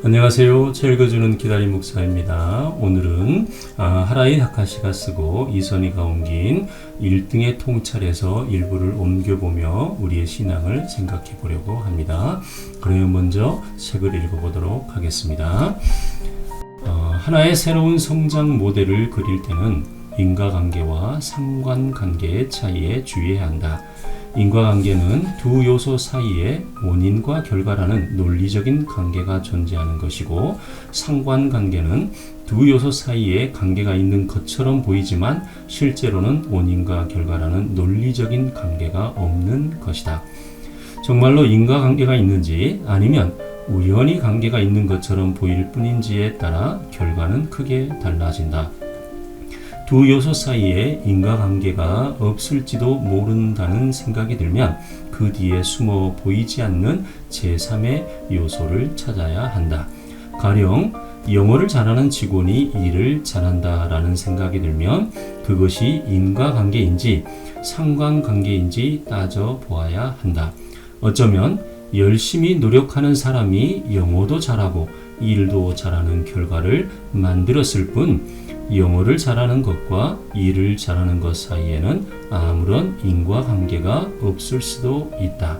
안녕하세요. 책 읽어주는 기다림 목사입니다. 오늘은 하라이 다카시가 쓰고 이선희가 옮긴 1등의 통찰에서 일부를 옮겨보며 우리의 신앙을 생각해 보려고 합니다. 그러면 먼저 책을 읽어보도록 하겠습니다. 하나의 새로운 성장 모델을 그릴 때는 인과관계와 상관관계의 차이에 주의해야 한다. 인과관계는 두 요소 사이에 원인과 결과라는 논리적인 관계가 존재하는 것이고, 상관관계는 두 요소 사이에 관계가 있는 것처럼 보이지만 실제로는 원인과 결과라는 논리적인 관계가 없는 것이다. 정말로 인과관계가 있는지 아니면 우연히 관계가 있는 것처럼 보일 뿐인지에 따라 결과는 크게 달라진다. 두 요소 사이에 인과관계가 없을지도 모른다는 생각이 들면 그 뒤에 숨어 보이지 않는 제3의 요소를 찾아야 한다. 가령 영어를 잘하는 직원이 일을 잘한다라는 생각이 들면 그것이 인과관계인지 상관관계인지 따져보아야 한다. 어쩌면 열심히 노력하는 사람이 영어도 잘하고 일도 잘하는 결과를 만들었을 뿐 영어를 잘하는 것과 일을 잘하는 것 사이에는 아무런 인과관계가 없을 수도 있다.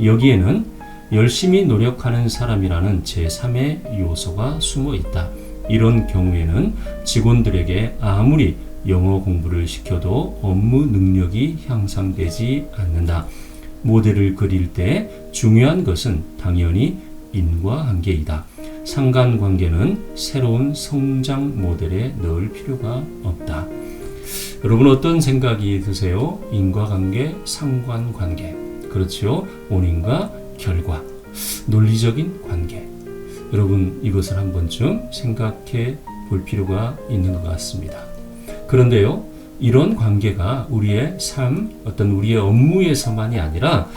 여기에는 열심히 노력하는 사람이라는 제3의 요소가 숨어 있다. 이런 경우에는 직원들에게 아무리 영어 공부를 시켜도 업무 능력이 향상되지 않는다. 모델을 그릴 때 중요한 것은 당연히 인과관계이다. 상관관계는 새로운 성장 모델에 넣을 필요가 없다. 여러분 어떤 생각이 드세요? 인과관계, 상관관계. 그렇죠? 원인과 결과, 논리적인 관계. 여러분 이것을 한 번쯤 생각해 볼 필요가 있는 것 같습니다. 그런데요, 이런 관계가 우리의 삶, 우리의 업무에서만이 아니라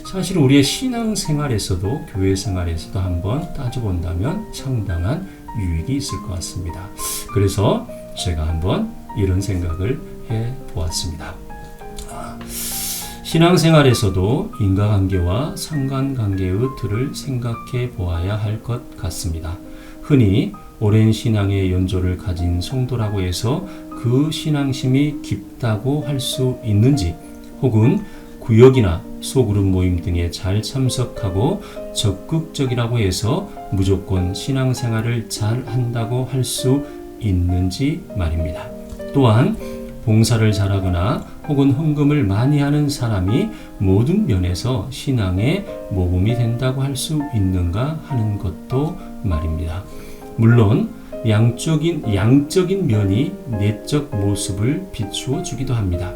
사실 우리의 신앙생활에서도, 교회 생활에서도 한번 따져본다면 상당한 유익이 있을 것 같습니다. 그래서 제가 한번 이런 생각을 해보았습니다. 신앙생활에서도 인과관계와 상관관계의 틀을 생각해 보아야 할 것 같습니다. 흔히 오랜 신앙의 연조를 가진 성도라고 해서 그 신앙심이 깊다고 할 수 있는지, 혹은 구역이나 소그룹 모임 등에 잘 참석하고 적극적이라고 해서 무조건 신앙생활을 잘 한다고 할 수 있는지 말입니다. 또한 봉사를 잘하거나 혹은 헌금을 많이 하는 사람이 모든 면에서 신앙의 모범이 된다고 할 수 있는가 하는 것도 말입니다. 물론 양적인 면이 내적 모습을 비추어 주기도 합니다.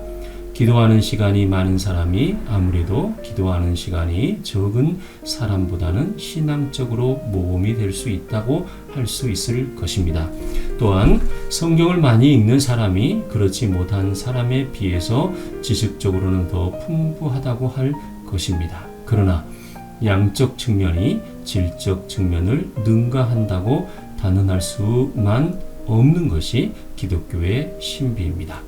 기도하는 시간이 많은 사람이 아무래도 기도하는 시간이 적은 사람보다는 신앙적으로 모범이 될 수 있다고 할 수 있을 것입니다. 또한 성경을 많이 읽는 사람이 그렇지 못한 사람에 비해서 지식적으로는 더 풍부하다고 할 것입니다. 그러나 양적 측면이 질적 측면을 능가한다고 단언할 수만 없는 것이 기독교의 신비입니다.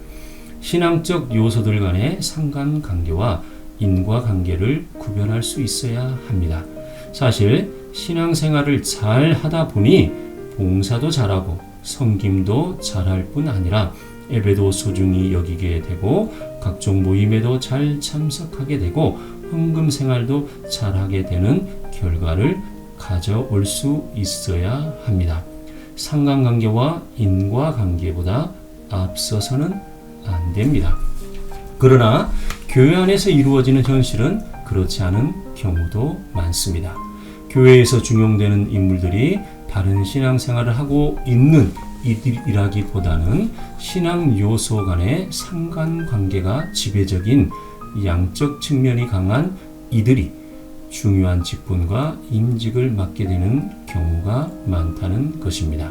신앙적 요소들 간의 상관관계와 인과관계를 구별할 수 있어야 합니다. 사실 신앙생활을 잘 하다 보니 봉사도 잘하고 섬김도 잘할 뿐 아니라 예배도 소중히 여기게 되고 각종 모임에도 잘 참석하게 되고 헌금 생활도 잘하게 되는 결과를 가져올 수 있어야 합니다. 상관관계와 인과관계보다 앞서서는 안 됩니다. 그러나 교회 안에서 이루어지는 현실은 그렇지 않은 경우도 많습니다. 교회에서 중용되는 인물들이 다른 신앙생활을 하고 있는 이들이라기보다는 신앙 요소 간의 상관관계가 지배적인 양적 측면이 강한 이들이 중요한 직분과 임직을 맡게 되는 경우가 많다는 것입니다.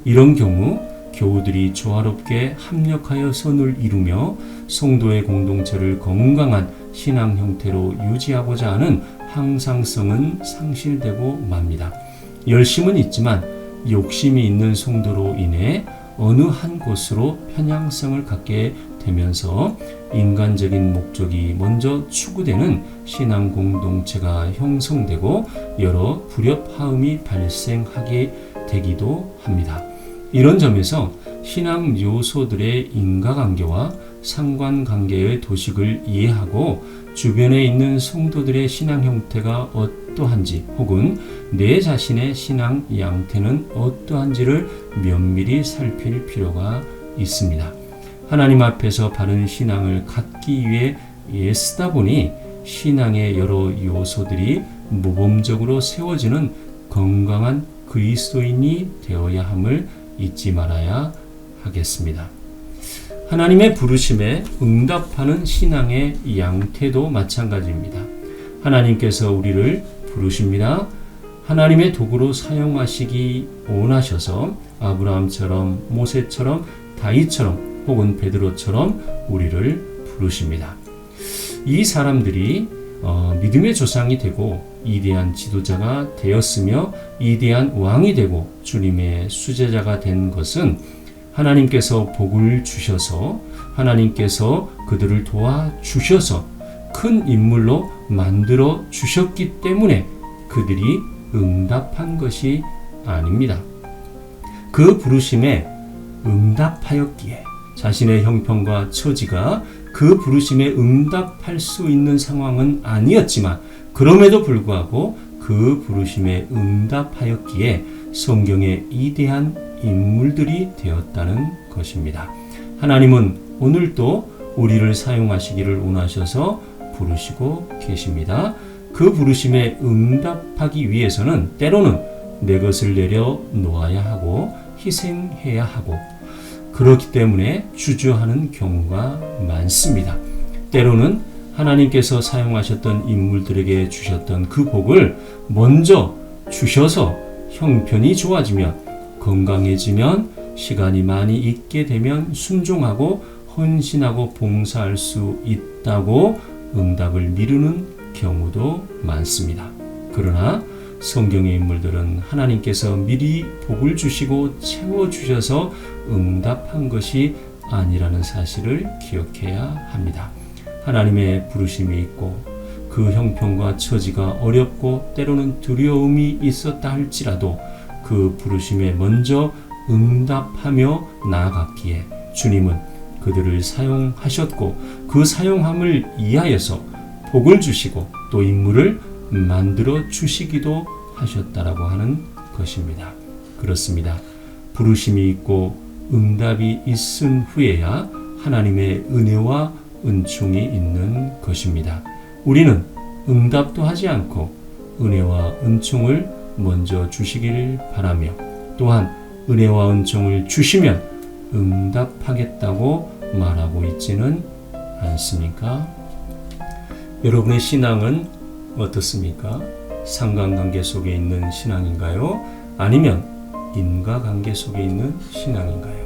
이런 경우 교우들이 조화롭게 합력하여 선을 이루며 성도의 공동체를 건강한 신앙 형태로 유지하고자 하는 항상성은 상실되고 맙니다. 열심은 있지만 욕심이 있는 성도로 인해 어느 한 곳으로 편향성을 갖게 되면서 인간적인 목적이 먼저 추구되는 신앙 공동체가 형성되고 여러 불협화음이 발생하게 되기도 합니다. 이런 점에서 신앙 요소들의 인과관계와 상관관계의 도식을 이해하고 주변에 있는 성도들의 신앙 형태가 어떠한지 혹은 내 자신의 신앙 양태는 어떠한지를 면밀히 살필 필요가 있습니다. 하나님 앞에서 바른 신앙을 갖기 위해 애쓰다 보니 신앙의 여러 요소들이 모범적으로 세워지는 건강한 그리스도인이 되어야 함을 잊지 말아야 하겠습니다. 하나님의 부르심에 응답하는 신앙의 양태도 마찬가지입니다. 하나님께서 우리를 부르십니다. 하나님의 도구로 사용하시기 원하셔서 아브라함처럼 모세처럼 다윗처럼 혹은 베드로처럼 우리를 부르십니다. 이 사람들이 믿음의 조상이 되고 위대한 지도자가 되었으며 위대한 왕이 되고 주님의 수제자가 된 것은 하나님께서 복을 주셔서 하나님께서 그들을 도와주셔서 큰 인물로 만들어 주셨기 때문에 그들이 응답한 것이 아닙니다. 그 부르심에 응답하였기에 자신의 형편과 처지가 그 부르심에 응답할 수 있는 상황은 아니었지만 그럼에도 불구하고 그 부르심에 응답하였기에 성경의 위대한 인물들이 되었다는 것입니다. 하나님은 오늘도 우리를 사용하시기를 원하셔서 부르시고 계십니다. 그 부르심에 응답하기 위해서는 때로는 내 것을 내려놓아야 하고 희생해야 하고 그렇기 때문에 주저하는 경우가 많습니다. 때로는 하나님께서 사용하셨던 인물들에게 주셨던 그 복을 먼저 주셔서 형편이 좋아지면 건강해지면 시간이 많이 있게 되면 순종하고 헌신하고 봉사할 수 있다고 응답을 미루는 경우도 많습니다. 그러나 성경의 인물들은 하나님께서 미리 복을 주시고 채워주셔서 응답한 것이 아니라는 사실을 기억해야 합니다. 하나님의 부르심이 있고 그 형편과 처지가 어렵고 때로는 두려움이 있었다 할지라도 그 부르심에 먼저 응답하며 나아갔기에 주님은 그들을 사용하셨고 그 사용함을 이하여서 복을 주시고 또 인물을 만들어 주시기도 하셨다라고 하는 것입니다. 그렇습니다. 부르심이 있고 응답이 있은 후에야 하나님의 은혜와 은총이 있는 것입니다. 우리는 응답도 하지 않고 은혜와 은총을 먼저 주시기를 바라며 또한 은혜와 은총을 주시면 응답하겠다고 말하고 있지는 않습니까? 여러분의 신앙은 어떻습니까? 상관관계 속에 있는 신앙인가요? 아니면 인과관계 속에 있는 신앙인가요?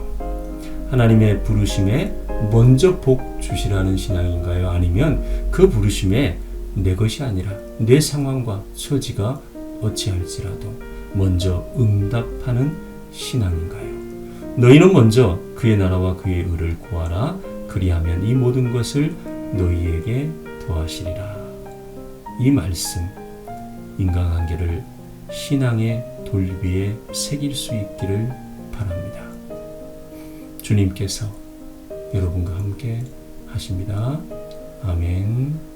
하나님의 부르심에 먼저 복 주시라는 신앙인가요? 아니면 그 부르심에 내 것이 아니라 내 상황과 처지가 어찌할지라도 먼저 응답하는 신앙인가요? 너희는 먼저 그의 나라와 그의 의를 구하라. 그리하면 이 모든 것을 너희에게 더하시리라. 이 말씀, 인간관계를 신앙의 돌비에 새길 수 있기를 바랍니다. 주님께서 여러분과 함께 하십니다. 아멘.